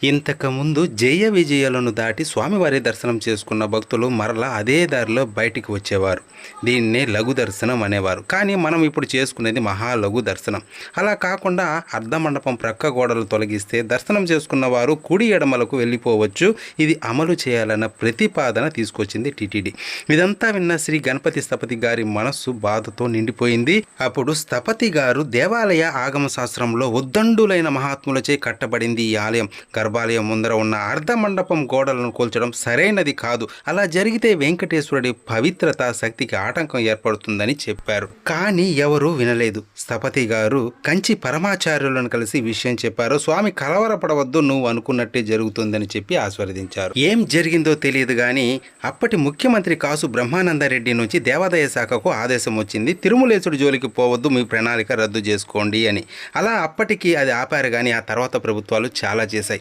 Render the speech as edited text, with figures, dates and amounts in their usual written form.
ఇంతకుముందు జయ విజయాలను దాటి స్వామివారి దర్శనం చేసుకున్న భక్తులు మరలా అదే దారిలో బయటికి వచ్చేవారు. దీన్నే లఘు దర్శనం అనేవారు. కానీ మనం ఇప్పుడు చేసుకునేది మహాలఘు దర్శనం. అలా కాకుండా అర్ధమండపం ప్రక్క గోడలు తొలగిస్తే దర్శనం చేసుకున్న వారు కుడి ఎడమలకు వెళ్ళిపోవచ్చు. ఇది అమలు చేయాలన్న ప్రతిపాదన తీసుకొచ్చింది టీటీడీ. ఇదంతా విన్న శ్రీ గణపతి స్థపతి గారి మనస్సు బాధతో నిండిపోయింది. అప్పుడు స్థపతి గారు దేవాలయ ఆగమ శాస్త్రంలో ఉద్దండులైన మహాత్ములచే కట్టబడింది ఈ ఆలయం. గర్భాలయం ముందర ఉన్న అర్ధ మండపం గోడలను కూల్చడం సరైనది కాదు. అలా జరిగితే వెంకటేశ్వరుడి పవిత్రత శక్తికి ఆటంకం ఏర్పడుతుందని చెప్పారు. కానీ ఎవరూ వినలేదు. స్థపతి గారు కంచి పరమాచార్యులను కలిసి విషయం చెప్పారు. స్వామి కలవరపడవద్దు, నువ్వు అనుకున్నట్టే జరుగుతుందని చెప్పి ఆశీర్వదించారు. ఏం జరిగిందో తెలియదు కానీ అప్పటి ముఖ్యమంత్రి కాసు బ్రహ్మానందరెడ్డి నుంచి దేవాదాయ శాఖకు ఆదేశం వచ్చింది. తిరుమలేశుడి జోలికి పోవద్దు, మీ ప్రణాళిక రద్దు చేసుకోండి అని. అలా అప్పటికి అది ఆపారు కానీ ఆ తర్వాత ప్రభుత్వాలు చాలా చేశాయి.